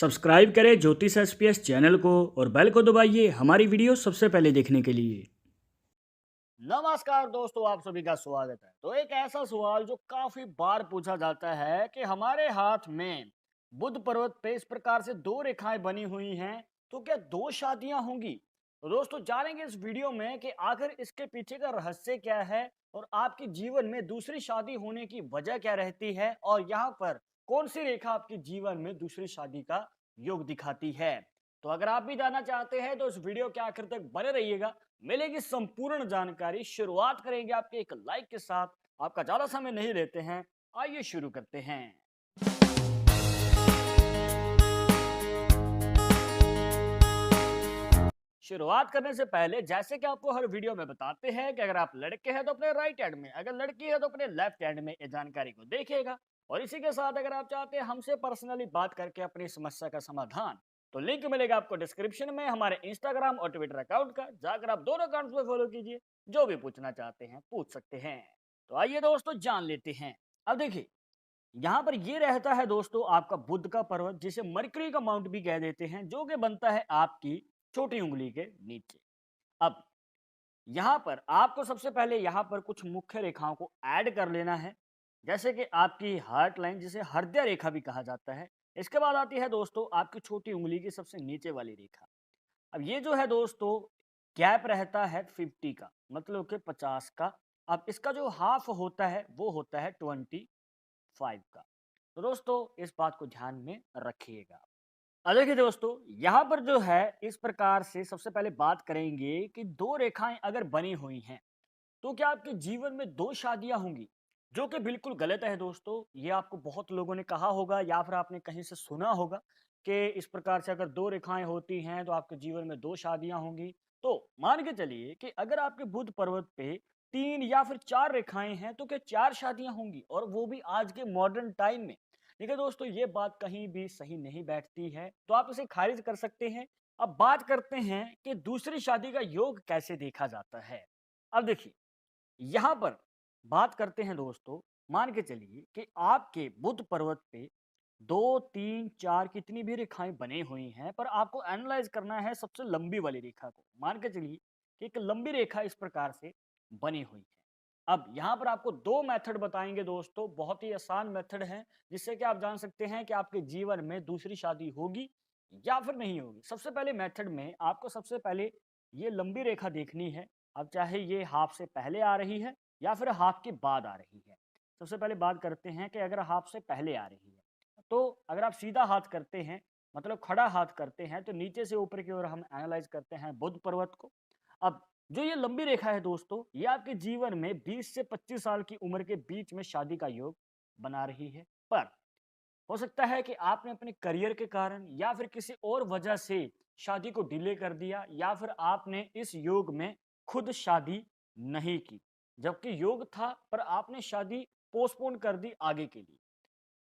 Subscribe करें ज्योतिष SPS channel को और बेल को दबाइए हमारी वीडियो सबसे पहले देखने के लिए। नमस्कार दोस्तों, आप सभी का स्वागत है। तो एक ऐसा सवाल जो काफी बार पूछा जाता है कि हमारे हाथ में बुध पर्वत पे इस प्रकार से दो रेखाएं बनी हुई हैं, तो क्या दो शादियां होंगी? तो दोस्तों जानेंगे इस वीडियो में कि आखिर इसके पीछे का रहस्य क्या है और आपके जीवन में दूसरी शादी होने की वजह क्या रहती है और यहाँ पर कौन सी रेखा आपके जीवन में दूसरी शादी का योग दिखाती है। तो अगर आप भी जानना चाहते हैं तो इस वीडियो के आखिर तक बने रहिएगा, मिलेगी संपूर्ण जानकारी। शुरुआत करेंगे आपके एक लाइक के साथ। आपका ज्यादा समय नहीं लेते हैं, आइए शुरू करते हैं। शुरुआत करने से पहले जैसे कि आपको हर वीडियो में बताते हैं कि अगर आप लड़के हैं तो अपने राइट हैंड में, अगर लड़की है तो अपने लेफ्ट हैंड में ये जानकारी को देखिएगा। और इसी के साथ अगर आप चाहते हैं हमसे पर्सनली बात करके अपनी समस्या का समाधान, तो लिंक मिलेगा आपको डिस्क्रिप्शन में हमारे इंस्टाग्राम और ट्विटर अकाउंट का, जाकर आप दोनों अकाउंट पे फॉलो कीजिए। जो भी पूछना चाहते हैं पूछ सकते हैं। तो आइए दोस्तों जान लेते हैं। अब देखिए, यहाँ पर ये रहता है दोस्तों आपका बुध का पर्वत, जिसे मरकरी का माउंट भी कह देते हैं, जो कि बनता है आपकी छोटी उंगली के नीचे। अब यहाँ पर आपको सबसे पहले यहाँ पर कुछ मुख्य रेखाओं को ऐड कर लेना है, जैसे कि आपकी हार्ट लाइन, जिसे हृदय रेखा भी कहा जाता है। इसके बाद आती है दोस्तों आपकी छोटी उंगली की सबसे नीचे वाली रेखा। अब ये जो है दोस्तों गैप रहता है 50 का, मतलब कि 50 का। अब इसका जो हाफ होता है वो होता है 25 का। तो दोस्तों इस बात को ध्यान में रखिएगा। अब देखिए दोस्तों, यहाँ पर जो है इस प्रकार से सबसे पहले बात करेंगे कि दो रेखाएं अगर बनी हुई हैं तो क्या आपके जीवन में दो शादियां होंगी, जो कि बिल्कुल गलत है दोस्तों। ये आपको बहुत लोगों ने कहा होगा या फिर आपने कहीं से सुना होगा कि इस प्रकार से अगर दो रेखाएं होती हैं तो आपके जीवन में दो शादियां होंगी। तो मान के चलिए कि अगर आपके बुध पर्वत पे तीन या फिर चार रेखाएं हैं तो क्या चार शादियां होंगी, और वो भी आज के मॉडर्न टाइम में। देखिए दोस्तों, ये बात कहीं भी सही नहीं बैठती है, तो आप इसे खारिज कर सकते हैं। अब बात करते हैं कि दूसरी शादी का योग कैसे देखा जाता है। अब देखिए, यहाँ पर बात करते हैं दोस्तों। मान के चलिए कि आपके बुध पर्वत पे दो तीन चार कितनी भी रेखाएं बनी हुई हैं, पर आपको एनालाइज करना है सबसे लंबी वाली रेखा को। मान के चलिए कि एक लंबी रेखा इस प्रकार से बनी हुई है। अब यहाँ पर आपको दो मेथड बताएंगे दोस्तों, बहुत ही आसान मेथड है, जिससे कि आप जान सकते हैं कि आपके जीवन में दूसरी शादी होगी या फिर नहीं होगी। सबसे पहले मेथड में आपको सबसे पहले ये लंबी रेखा देखनी है। अब चाहे ये हाफ से पहले आ रही है या फिर हाफ के बाद आ रही है। सबसे पहले बात करते हैं कि अगर हाफ से पहले आ रही है, तो अगर आप सीधा हाथ करते हैं, मतलब खड़ा हाथ करते हैं, तो नीचे से ऊपर की ओर हम एनालाइज करते हैं बुध पर्वत को। अब जो ये लंबी रेखा है दोस्तों, ये आपके जीवन में 20 से 25 साल की उम्र के बीच में शादी का योग बना रही है। पर हो सकता है कि आपने अपने करियर के कारण या फिर किसी और वजह से शादी को डिले कर दिया, या फिर आपने इस योग में खुद शादी नहीं की, जबकि योग था पर आपने शादी पोस्टपोन कर दी आगे के लिए।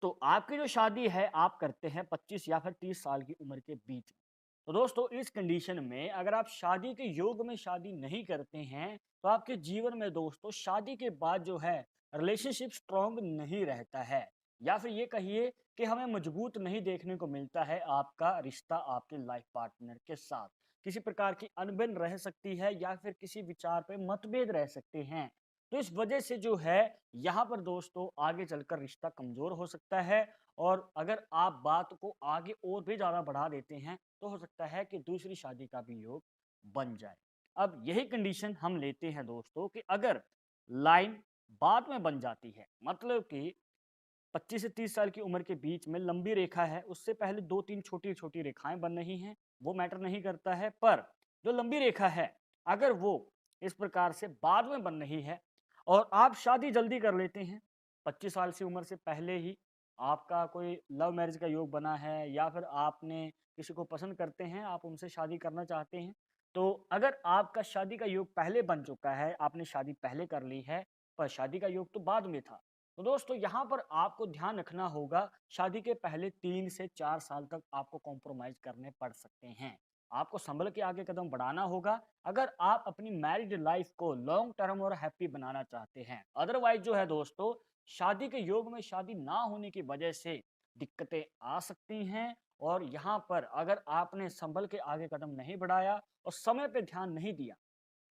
तो आपकी जो शादी है आप करते हैं 25 या फिर 30 साल की उम्र के बीच में। तो दोस्तों इस कंडीशन में अगर आप शादी के योग में शादी नहीं करते हैं, तो आपके जीवन में दोस्तों शादी के बाद जो है रिलेशनशिप स्ट्रांग नहीं रहता है, या फिर ये कहिए कि हमें मजबूत नहीं देखने को मिलता है आपका रिश्ता आपके लाइफ पार्टनर के साथ। किसी प्रकार की अनबन रह सकती है या फिर किसी विचार पे मतभेद रह सकते हैं। तो इस वजह से जो है यहाँ पर दोस्तों आगे चलकर रिश्ता कमजोर हो सकता है। और अगर आप बात को आगे और भी ज्यादा बढ़ा देते हैं तो हो सकता है कि दूसरी शादी का भी योग बन जाए। अब यही कंडीशन हम लेते हैं दोस्तों कि अगर लाइन बाद में बन जाती है, मतलब कि 25 से 30 साल की उम्र के बीच में लंबी रेखा है, उससे पहले दो तीन छोटी छोटी रेखाएं बन रही हैं, वो मैटर नहीं करता है। पर जो लंबी रेखा है, अगर वो इस प्रकार से बाद में बन रही है और आप शादी जल्दी कर लेते हैं, 25 साल की उम्र से पहले ही आपका कोई लव मैरिज का योग बना है, या फिर आपने किसी को पसंद करते हैं, आप उनसे शादी करना चाहते हैं, तो अगर आपका शादी का योग पहले बन चुका है, आपने शादी पहले कर ली है, पर शादी का योग तो बाद में था, तो दोस्तों यहाँ पर आपको ध्यान रखना होगा, शादी के पहले 3 से 4 साल तक आपको कॉम्प्रोमाइज करने पड़ सकते हैं। आपको संभल के आगे कदम बढ़ाना होगा अगर आप अपनी मैरिड लाइफ को लॉन्ग टर्म और हैप्पी बनाना चाहते हैं। अदरवाइज जो है दोस्तों, शादी के योग में शादी ना होने की वजह से दिक्कतें आ सकती हैं और यहाँ पर अगर आपने संभल के आगे कदम नहीं बढ़ाया और समय पे ध्यान नहीं दिया,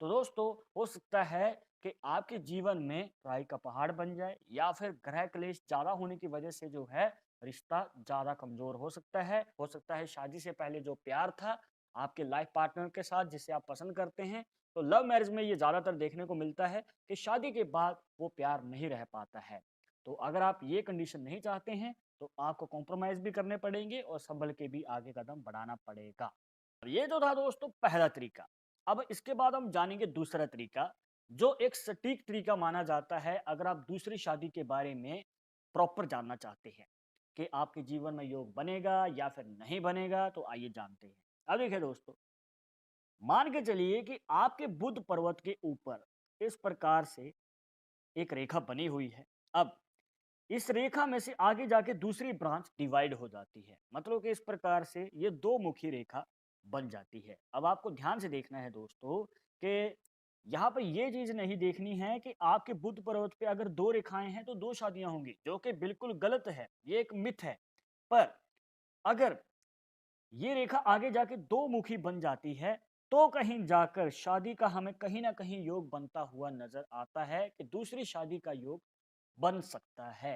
तो दोस्तों हो सकता है कि आपके जीवन में पढ़ाई का पहाड़ बन जाए या फिर ग्रह क्लेश ज़्यादा होने की वजह से जो है रिश्ता ज़्यादा कमज़ोर हो सकता है। हो सकता है शादी से पहले जो प्यार था आपके लाइफ पार्टनर के साथ जिसे आप पसंद करते हैं, तो लव मैरिज में ये ज़्यादातर देखने को मिलता है कि शादी के बाद वो प्यार नहीं रह पाता है। तो अगर आप ये कंडीशन नहीं चाहते हैं, तो आपको कॉम्प्रोमाइज़ भी करने पड़ेंगे और संभल के भी आगे कदम बढ़ाना पड़ेगा। ये तो था दोस्तों पहला तरीका। अब इसके बाद हम जानेंगे दूसरा तरीका, जो एक सटीक तरीका माना जाता है अगर आप दूसरी शादी के बारे में प्रॉपर जानना चाहते हैं कि आपके जीवन में योग बनेगा या फिर नहीं बनेगा, तो आइए जानते हैं। अब देखिए दोस्तों, मान के चलिए कि आपके बुध पर्वत के ऊपर इस प्रकार से एक रेखा बनी हुई है। अब इस रेखा में से आगे जाके दूसरी ब्रांच डिवाइड हो जाती है, मतलब कि इस प्रकार से ये दो मुखी रेखा बन जाती है। अब आपको ध्यान से देखना है दोस्तों कि यहाँ पर ये चीज नहीं देखनी है कि आपके बुध पर्वत पे अगर दो रेखाएं हैं तो दो शादियां होंगी, जो कि बिल्कुल गलत है, ये एक मिथ है। पर अगर ये रेखा आगे जाके दो मुखी बन जाती है, तो कहीं जाकर शादी का हमें कहीं ना कहीं योग बनता हुआ नजर आता है कि दूसरी शादी का योग बन सकता है।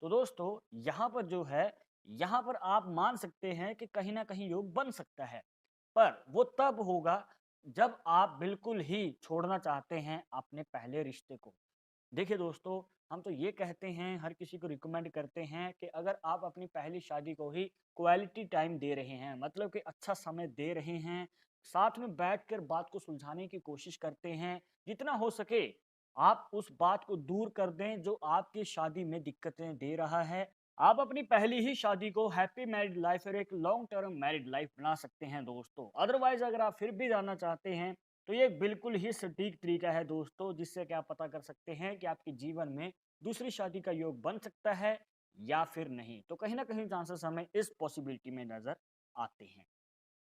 तो दोस्तों यहाँ पर जो है, यहाँ पर आप मान सकते हैं कि कहीं ना कहीं योग बन सकता है, पर वो तब होगा जब आप बिल्कुल ही छोड़ना चाहते हैं अपने पहले रिश्ते को। देखिए दोस्तों, हम तो ये कहते हैं, हर किसी को रिकमेंड करते हैं कि अगर आप अपनी पहली शादी को ही क्वालिटी टाइम दे रहे हैं, मतलब कि अच्छा समय दे रहे हैं, साथ में बैठकर बात को सुलझाने की कोशिश करते हैं, जितना हो सके आप उस बात को दूर कर दें जो आपकी शादी में दिक्कतें दे रहा है। आप अपनी पहली ही शादी को हैप्पी मैरिड लाइफ और एक लॉन्ग टर्म मैरिड लाइफ बना सकते हैं दोस्तों। अदरवाइज अगर आप फिर भी जानना चाहते हैं, तो ये एक बिल्कुल ही सटीक तरीका है दोस्तों, जिससे कि आप पता कर सकते हैं कि आपके जीवन में दूसरी शादी का योग बन सकता है या फिर नहीं। तो कहीं ना कहीं चांसेस हमें इस पॉसिबिलिटी में नजर आते हैं।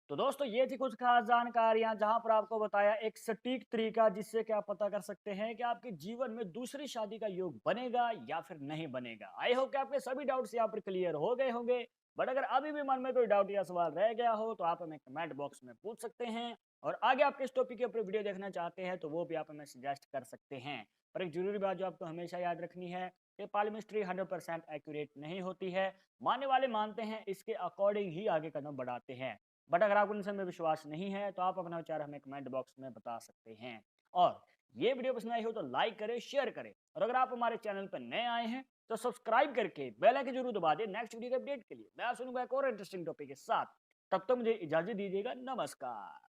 तो दोस्तों ये थी कुछ खास जानकारियां, जहां पर आपको बताया एक सटीक तरीका जिससे कि आप पता कर सकते हैं कि आपके जीवन में दूसरी शादी का योग बनेगा या फिर नहीं बनेगा। आई होप कि आपके सभी डाउट्स यहाँ पर क्लियर हो गए होंगे। बट अगर अभी भी मन में कोई डाउट या सवाल रह गया हो, तो आप हमें कमेंट बॉक्स में पूछ सकते हैं। और आगे आप किस टॉपिक के ऊपर वीडियो देखना चाहते हैं, तो वो भी आप हमें सजेस्ट कर सकते हैं। पर एक जरूरी बात जो आपको हमेशा याद रखनी है कि पालमिस्ट्री 100% एक्यूरेट नहीं होती है। मानने वाले मानते हैं, इसके अकॉर्डिंग ही आगे कदम बढ़ाते हैं। बट अगर आपको इन सब में विश्वास नहीं है, तो आप अपना विचार हमें कमेंट बॉक्स में बता सकते हैं। और ये वीडियो पसंद आई हो तो लाइक करें, शेयर करें, और अगर आप हमारे चैनल पर नए आए हैं तो सब्सक्राइब करके बेल आइकन जरूर दबा दें नेक्स्ट वीडियो के अपडेट के लिए। मैं सुनूंगा एक और इंटरेस्टिंग टॉपिक के साथ। तब तक मुझे इजाजत दीजिएगा। नमस्कार।